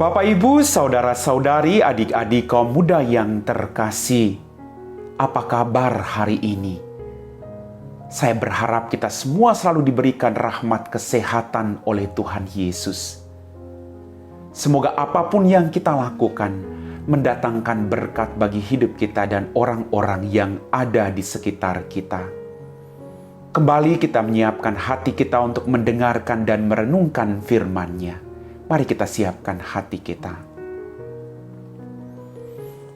Bapak, Ibu, saudara-saudari, adik-adik kaum muda yang terkasih, apa kabar hari ini? Saya berharap kita semua selalu diberikan rahmat kesehatan oleh Tuhan Yesus. Semoga apapun yang kita lakukan mendatangkan berkat bagi hidup kita dan orang-orang yang ada di sekitar kita. Kembali kita menyiapkan hati kita untuk mendengarkan dan merenungkan firman-Nya. Mari kita siapkan hati kita.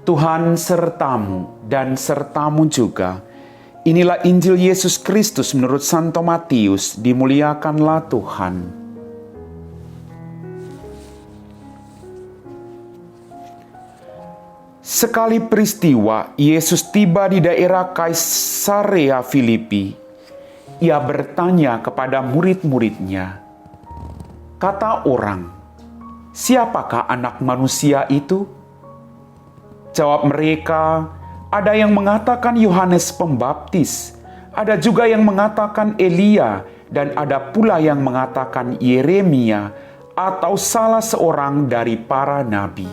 Tuhan sertamu dan sertamu juga. Inilah Injil Yesus Kristus menurut Santo Matius. Dimuliakanlah Tuhan. Sekali peristiwa, Yesus tiba di daerah Kaisarea Filipi. Ia bertanya kepada murid-muridnya, kata orang, "Siapakah anak manusia itu?" Jawab mereka, "Ada yang mengatakan Yohanes Pembaptis, ada juga yang mengatakan Elia, dan ada pula yang mengatakan Yeremia atau salah seorang dari para nabi."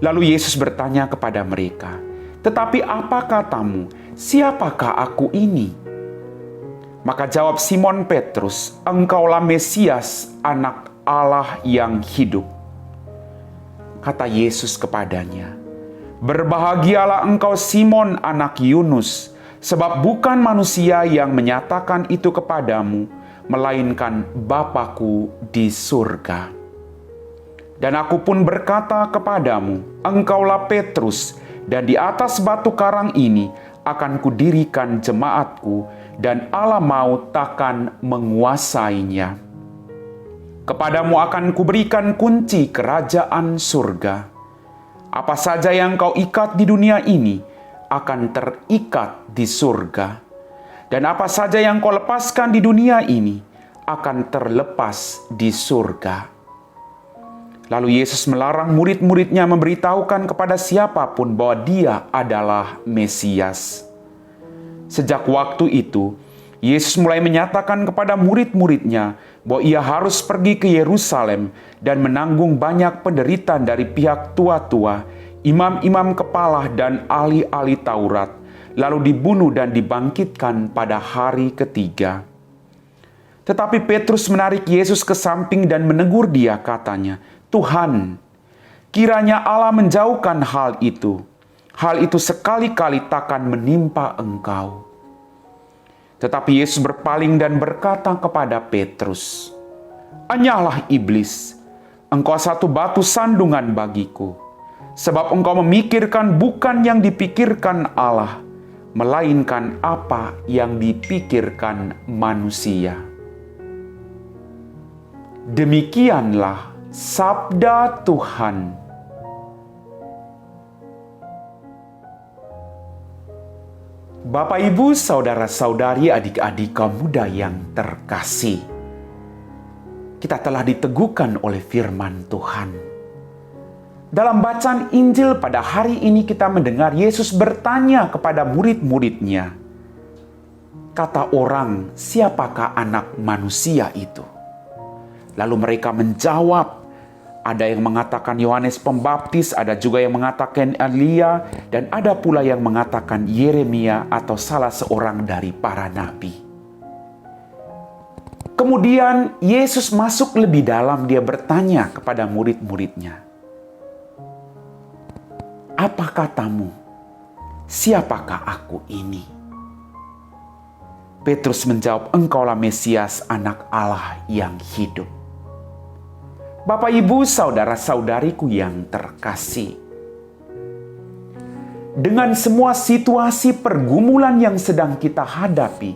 Lalu Yesus bertanya kepada mereka, "Tetapi apa katamu, siapakah aku ini?" Maka jawab Simon Petrus, "Engkaulah Mesias, Anak Allah yang hidup." Kata Yesus kepadanya, "Berbahagialah engkau Simon anak Yunus, sebab bukan manusia yang menyatakan itu kepadamu, melainkan Bapa-Ku di surga. Dan aku pun berkata kepadamu, engkaulah Petrus, dan di atas batu karang ini akan kudirikan jemaatku, dan alam maut takkan menguasainya. Kepadamu akan kuberikan kunci kerajaan surga. Apa saja yang kau ikat di dunia ini akan terikat di surga, dan apa saja yang kau lepaskan di dunia ini akan terlepas di surga." Lalu Yesus melarang murid-muridnya memberitahukan kepada siapapun bahwa Dia adalah Mesias. Sejak waktu itu, Yesus mulai menyatakan kepada murid-muridnya bahwa Ia harus pergi ke Yerusalem dan menanggung banyak penderitaan dari pihak tua-tua, imam-imam kepala dan ahli-ahli Taurat, lalu dibunuh dan dibangkitkan pada hari ketiga. Tetapi Petrus menarik Yesus ke samping dan menegur Dia, katanya, "Tuhan, kiranya Allah menjauhkan hal itu. Hal itu sekali-kali takkan menimpa Engkau." Tetapi Yesus berpaling dan berkata kepada Petrus, "Enyahlah iblis, engkau satu batu sandungan bagiku, sebab engkau memikirkan bukan yang dipikirkan Allah, melainkan apa yang dipikirkan manusia." Demikianlah sabda Tuhan. Bapak, Ibu, saudara-saudari, adik-adik kaum muda yang terkasih, kita telah diteguhkan oleh firman Tuhan. Dalam bacaan Injil pada hari ini kita mendengar Yesus bertanya kepada murid-muridnya, kata orang, "Siapakah anak manusia itu?" Lalu mereka menjawab, ada yang mengatakan Yohanes Pembaptis, ada juga yang mengatakan Elia, dan ada pula yang mengatakan Yeremia atau salah seorang dari para nabi. Kemudian Yesus masuk lebih dalam, Dia bertanya kepada murid-muridnya, "Apa katamu? Siapakah aku ini?" Petrus menjawab, "Engkaulah Mesias, Anak Allah yang hidup." Bapak, Ibu, saudara-saudariku yang terkasih, dengan semua situasi pergumulan yang sedang kita hadapi,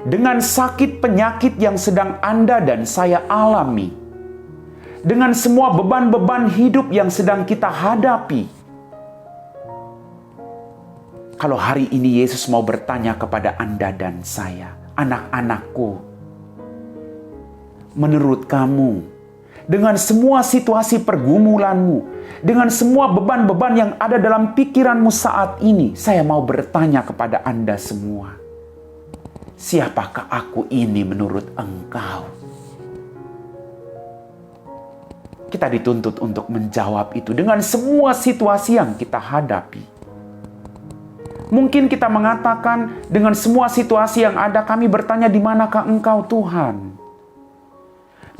dengan sakit penyakit yang sedang Anda dan saya alami, dengan semua beban-beban hidup yang sedang kita hadapi, kalau hari ini Yesus mau bertanya kepada Anda dan saya, "Anak-anakku, menurut kamu, dengan semua situasi pergumulanmu, dengan semua beban-beban yang ada dalam pikiranmu saat ini, saya mau bertanya kepada Anda semua, siapakah aku ini menurut engkau?" kita dituntut untuk menjawab itu dengan semua situasi yang kita hadapi. Mungkin kita mengatakan, dengan semua situasi yang ada, kami bertanya, di manakah Engkau Tuhan?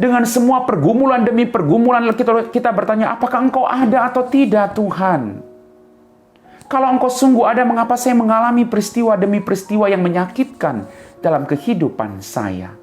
Dengan semua pergumulan demi pergumulan, kita bertanya, apakah Engkau ada atau tidak Tuhan? Kalau Engkau sungguh ada, mengapa saya mengalami peristiwa demi peristiwa yang menyakitkan dalam kehidupan saya?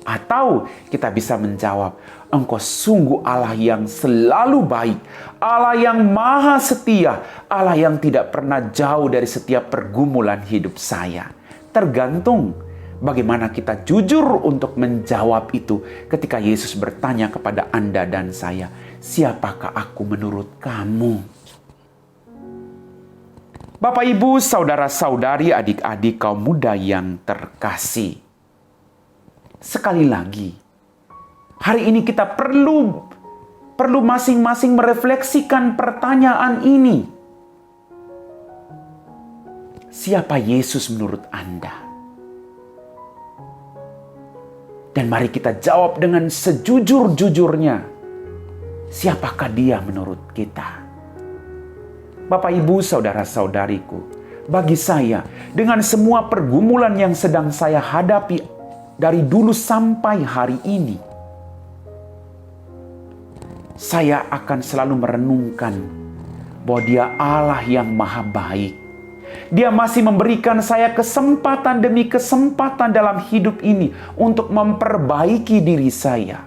Atau kita bisa menjawab, Engkau sungguh Allah yang selalu baik, Allah yang maha setia, Allah yang tidak pernah jauh dari setiap pergumulan hidup saya. Tergantung bagaimana kita jujur untuk menjawab itu ketika Yesus bertanya kepada Anda dan saya, siapakah aku menurut kamu? Bapak, Ibu, saudara-saudari, adik-adik kaum muda yang terkasih. Sekali lagi, hari ini kita perlu masing-masing merefleksikan pertanyaan ini. Siapa Yesus menurut Anda? Dan mari kita jawab dengan sejujur-jujurnya. Siapakah Dia menurut kita? Bapak, Ibu, saudara-saudariku, bagi saya, dengan semua pergumulan yang sedang saya hadapi dari dulu sampai hari ini, saya akan selalu merenungkan bahwa Dia Allah yang maha baik. Dia masih memberikan saya kesempatan demi kesempatan dalam hidup ini untuk memperbaiki diri saya.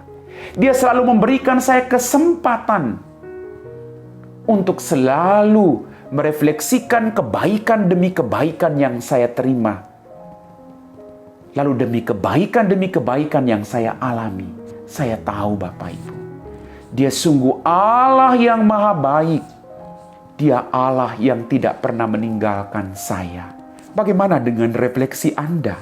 Dia selalu memberikan saya kesempatan untuk selalu merefleksikan kebaikan demi kebaikan yang saya terima. Lalu demi kebaikan yang saya alami, saya tahu Bapak Ibu, Dia sungguh Allah yang maha baik. Dia Allah yang tidak pernah meninggalkan saya. Bagaimana dengan refleksi Anda?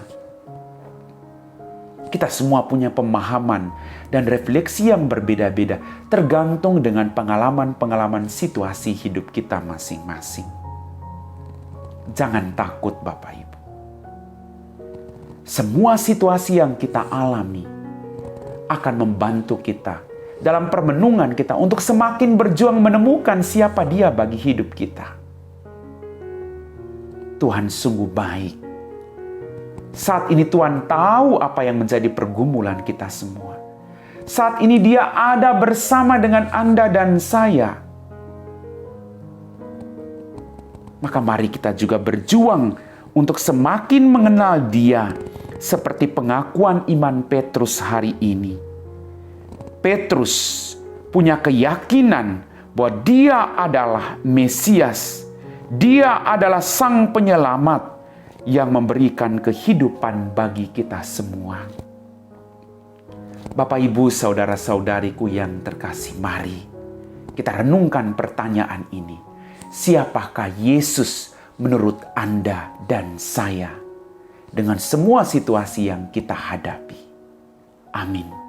Kita semua punya pemahaman dan refleksi yang berbeda-beda, tergantung dengan pengalaman-pengalaman situasi hidup kita masing-masing. Jangan takut Bapak Ibu. Semua situasi yang kita alami akan membantu kita dalam permenungan kita untuk semakin berjuang menemukan siapa Dia bagi hidup kita. Tuhan sungguh baik. Saat ini Tuhan tahu apa yang menjadi pergumulan kita semua. Saat ini Dia ada bersama dengan Anda dan saya. Maka mari kita juga berjuang untuk semakin mengenal Dia, seperti pengakuan iman Petrus hari ini. Petrus punya keyakinan bahwa Dia adalah Mesias. Dia adalah Sang Penyelamat yang memberikan kehidupan bagi kita semua. Bapak, Ibu, saudara-saudariku yang terkasih, mari kita renungkan pertanyaan ini. Siapakah Yesus menurut Anda dan saya dengan semua situasi yang kita hadapi? Amin.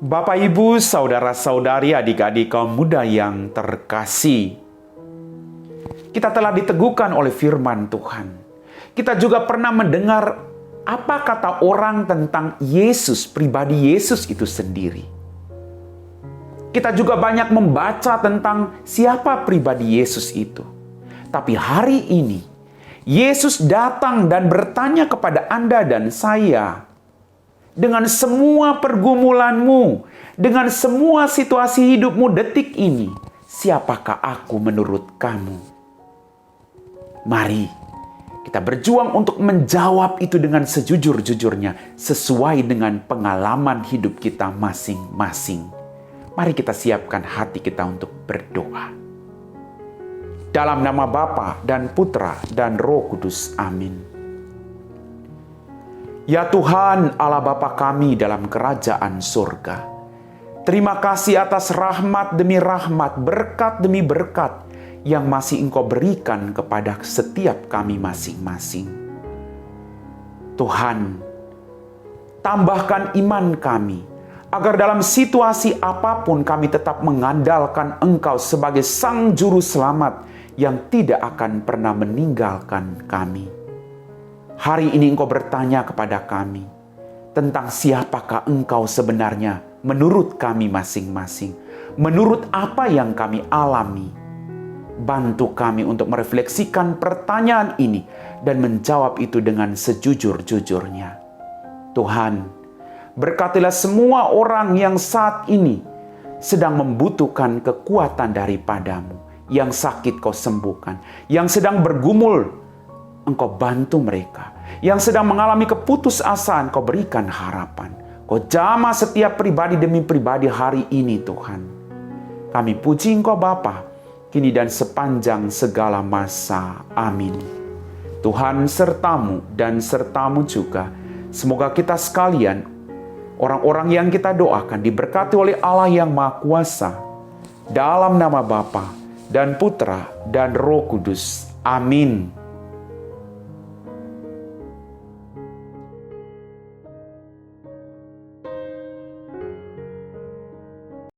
Bapak, Ibu, saudara-saudari, adik-adik kaum muda yang terkasih, kita telah diteguhkan oleh firman Tuhan. Kita juga pernah mendengar apa kata orang tentang Yesus, pribadi Yesus itu sendiri. Kita juga banyak membaca tentang siapa pribadi Yesus itu. Tapi hari ini, Yesus datang dan bertanya kepada Anda dan saya, dengan semua pergumulanmu, dengan semua situasi hidupmu detik ini, siapakah aku menurut kamu? Mari kita berjuang untuk menjawab itu dengan sejujur-jujurnya, sesuai dengan pengalaman hidup kita masing-masing. Mari kita siapkan hati kita untuk berdoa. Dalam nama Bapa dan Putra dan Roh Kudus. Amin. Ya Tuhan, Allah Bapa kami dalam kerajaan surga, terima kasih atas rahmat demi rahmat, berkat demi berkat yang masih Engkau berikan kepada setiap kami masing-masing. Tuhan, tambahkan iman kami, agar dalam situasi apapun kami tetap mengandalkan Engkau sebagai Sang Juru Selamat yang tidak akan pernah meninggalkan kami. Hari ini Engkau bertanya kepada kami, tentang siapakah Engkau sebenarnya menurut kami masing-masing, menurut apa yang kami alami. Bantu kami untuk merefleksikan pertanyaan ini dan menjawab itu dengan sejujur-jujurnya. Tuhan, berkatilah semua orang yang saat ini sedang membutuhkan kekuatan daripadamu. Yang sakit Kau sembuhkan, yang sedang bergumul Engkau bantu mereka, yang sedang mengalami keputusasaan Kau berikan harapan. Kau jamah setiap pribadi demi pribadi hari ini Tuhan. Kami puji Engkau Bapa, kini dan sepanjang segala masa. Amin. Tuhan sertamu dan sertamu juga. Semoga kita sekalian, orang-orang yang kita doakan, diberkati oleh Allah yang Maha Kuasa. Dalam nama Bapa dan Putra dan Roh Kudus. Amin.